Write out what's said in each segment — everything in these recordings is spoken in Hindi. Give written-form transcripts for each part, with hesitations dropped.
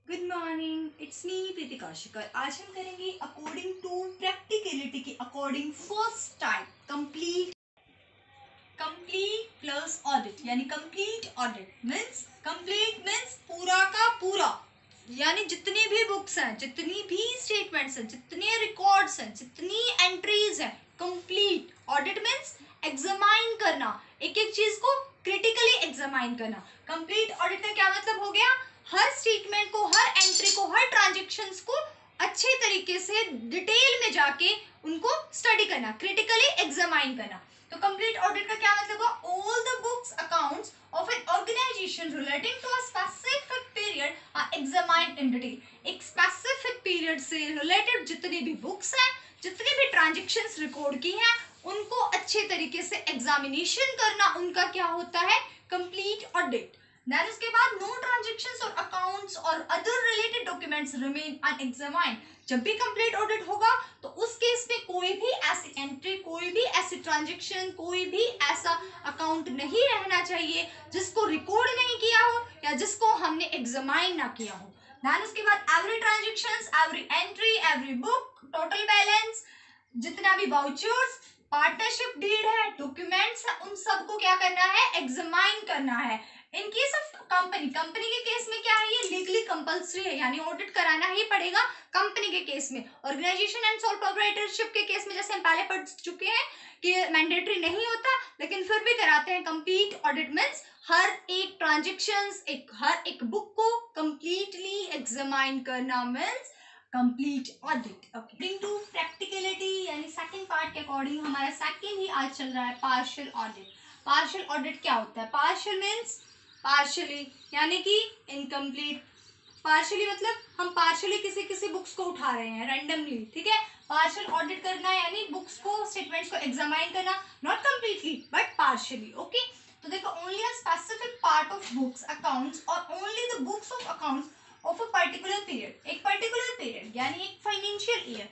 गुड मॉर्निंग, इट्स मी प्रीति कौशिकर। आज हम करेंगे अकॉर्डिंग टू प्रैक्टिकलिटी के according first type complete plus audit यानी कंप्लीट ऑडिट मीन्स पूरा का पूरा, यानी जितनी भी बुक्स हैं, जितनी भी स्टेटमेंट्स हैं, जितने रिकॉर्ड्स हैं, जितनी एंट्रीज हैं, कंप्लीट ऑडिट मीन्स एग्जामाइन करना, एक एक चीज को क्रिटिकली एग्जामाइन करना। कंप्लीट ऑडिट का क्या मतलब हो गया? हर स्टेटमेंट को, हर एंट्री को, हर ट्रांजेक्शन्स को अच्छे तरीके से डिटेल में जाके उनको स्टडी करना, क्रिटिकली एग्जामाइन करना। तो कंप्लीट ऑडिट का क्या मतलब हुआ? All the books accounts of an organisation relating to a specific period are examined in detail. एक स्पेसिफिक पीरियड से रिलेटेड जितनी भी बुक्स हैं, जितनी भी ट्रांजेक्शन्स रिकॉर्ड की हैं, उनको अच्छे तरीके से एग्जामिनेशन करना, उनका क्या होता है? Complete audit. देन उसके बाद नो ट्रांजेक्शंस और अकाउंट्स और अदर रिलेटेड डॉक्यूमेंट्स रिमेन अनएग्जामाइन्ड। जब भी कंप्लीट ऑडिट होगा तो उस केस में कोई भी ऐसी एंट्री, कोई भी ऐसी ट्रांजेक्शन, कोई भी ऐसा अकाउंट नहीं रहना चाहिए जिसको रिकॉर्ड नहीं किया हो या जिसको हमने एग्जामाइन ना किया हो। देन उसके बाद every transactions, every entry, every book, total balance, जितना भी वाउचर्स, पार्टनरशिप डीड है, डॉक्यूमेंट्स है, उन सबको क्या करना है? एग्जामाइन करना है। इन केस ऑफ कंपनी के केस में क्या है? ये लीगली कंपल्सरी है, यानी ऑडिट कराना ही पड़ेगा कंपनी के केस में। ऑर्गेनाइजेशन एंड सोल प्रोप्राइटरशिप के केस में जैसे हम पहले पढ़ चुके हैं कि मैंडेटरी नहीं होता, लेकिन फिर भी कराते हैं। कंप्लीट ऑडिट मीन्स हर एक ट्रांजेक्शंस, हर एक बुक को कंप्लीटली एग्जामाइन करना means complete audit. According to practicality यानी सेकंड पार्ट के अकॉर्डिंग हमारा सेकंड ही आज चल रहा है पार्शियल ऑडिट। पार्शियल ऑडिट क्या होता है? पार्शियल मीन्स पार्शियली, यानी कि इनकम्प्लीट। पार्शियली मतलब हम पार्शियली किसी किसी बुक्स को उठा रहे हैं रैंडमली, ठीक है। पार्शियल ऑडिट करना यानी बुक्स को, स्टेटमेंट्स को एग्जामाइन करना, not completely but partially. Okay, तो देखो, only a specific part of books accounts और only the books of accounts of a particular period. एक पर्टिकुलर पीरियड यानी एक फाइनेंशियल ईयर,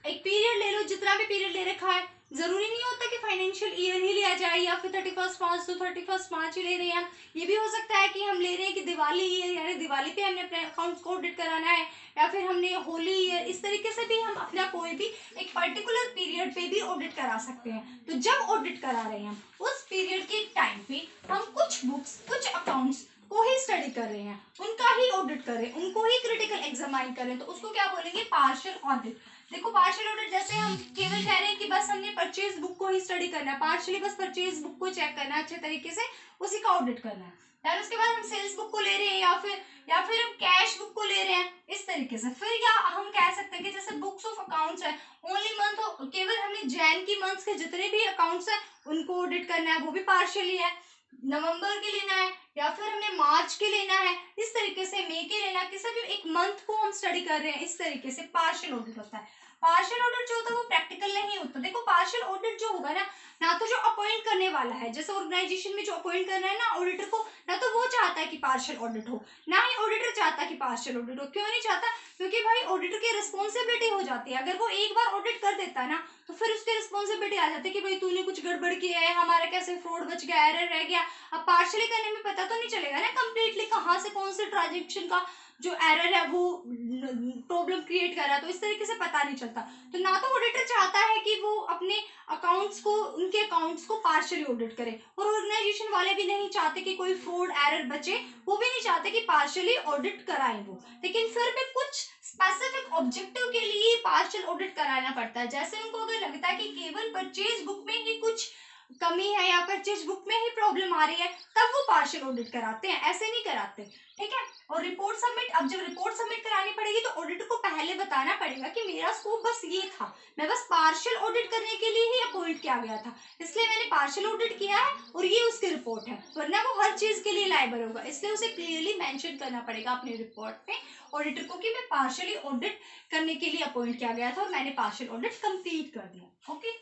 एक पीरियड ले लो, जितना भी पीरियड ले रखा है। जरूरी नहीं होता कि फाइनेंशियल ईयर ही लिया जाए या फिर 31 मार्च तो 31 मार्च ही ले रहे हैं हम। ये भी हो सकता है कि हम ले रहे हैं कि दिवाली ईयर, यानी दिवाली पे हमने अपने अकाउंट्स को ऑडिट कराना है, या फिर हमने होली ईयर, इस तरीके से भी हम अपना कोई भी एक पर्टिकुलर पीरियड पे भी ऑडिट करा सकते हैं। तो जब ऑडिट करा रहे हैं हम, उस पीरियड के टाइम पे हम कुछ बुक्स, कुछ अकाउंट्स को ही स्टडी कर रहे हैं, उनका ही ऑडिट कर रहे हैं, उनको ही क्रिटिकल एग्जामाइन कर रहे हैं, तो उसको क्या बोलेंगे? Partial audit. देखो, पार्शियल ऑडिट जैसे हम केवल कह रहे हैं कि बस हमने परचेज बुक को ही स्टडी करना है, पार्शियली बस परचेज बुक को चेक करना है अच्छे तरीके से, उसी का ऑडिट करना है। फिर उसके बाद हम सेल्स बुक को ले रहे हैं या फिर हम कैश बुक को ले रहे हैं, इस तरीके से। फिर या हम कह सकते हैं कि जैसे बुक्स ऑफ अकाउंट्स है, ओनली मंथ, केवल हमने जैन की मंथ्स के जितने भी अकाउंट्स हैं उनको ऑडिट करना है, वो भी पार्शियली है। नवंबर के लेना है या फिर हमने मार्च के लेना है, इस तरीके से मई के लेना, किसी भी एक मंथ को हम स्टडी कर रहे हैं, इस तरीके से पार्शियल ऑडिट होता है। पार्शियल ऑडिट जो होता है वो प्रैक्टिकल नहीं होता। देखो, पार्शियल ऑडिट जो होगा ना तो जो अपॉइंट करने वाला है, जैसे ऑर्गेनाइजेशन में जो अपॉइंट करना है ना ऑडिटर को, ना तो वो चाहता है कि पार्शियल ऑडिट हो, ना ही ऑडिटर चाहता है कि पार्शियल ऑडिट हो। क्यों नहीं चाहता? क्योंकि भाई ऑडिटर की रिस्पॉन्सिबिलिटी हो जाती है। अगर वो एक बार ऑडिट कर देता है ना तो फिर उसकी रिस्पॉन्सिबिलिटी आ जाती है कि भाई तूने कुछ गड़बड़ किया है, हमारा कैसे फ्रॉड बच गया, एरर रह गया। अब पार्शियली करने में पता तो नहीं चलेगा ना कंप्लीटली कहाँ से कौन से ट्रांजेक्शन का जो एरर है वो प्रॉब्लम क्रिएट कर रहा है, तो इस तरीके से पता नहीं चलता। तो ना तो ऑडिटर चाहता है कि वो अपने अकाउंट्स को, उनके अकाउंट्स को पार्शियली ऑडिट करे, और ऑर्गेनाइजेशन वाले भी नहीं चाहते कि कोई फ्रॉड एरर बचे, वो भी नहीं चाहते कि पार्शियली ऑडिट कराएं वो। लेकिन फिर भी कुछ स्पेसिफिक ऑब्जेक्टिव के लिए पार्शियल ऑडिट कराना पड़ता है। जैसे उनको अगर लगता है कि केवल परचेज बुक में ही कुछ कमी है या परचेज बुक में ही प्रॉब्लम आ रही है, तब वो पार्शियल ऑडिट कराते हैं, ऐसे नहीं कराते, ठीक है। और रिपोर्ट सबमिट, अब जब रिपोर्ट सबमिट करानी पड़ेगी तो ऑडिटर को पहले बताना पड़ेगा कि मेरा स्कोप बस ये था, मैं बस पार्शियल ऑडिट करने के लिए ही अपॉइंट किया गया था, इसलिए मैंने पार्शियल ऑडिट किया है और ये उसकी रिपोर्ट है, वरना वो हर चीज के लिए लायबल होगा। इसलिए उसे क्लियरली मेंशन करना पड़ेगा अपनी रिपोर्ट में ऑडिटर को कि मैं पार्शियली ऑडिट करने के लिए अपॉइंट किया गया था और मैंने पार्शियल ऑडिट कंप्लीट कर दिया। ओके।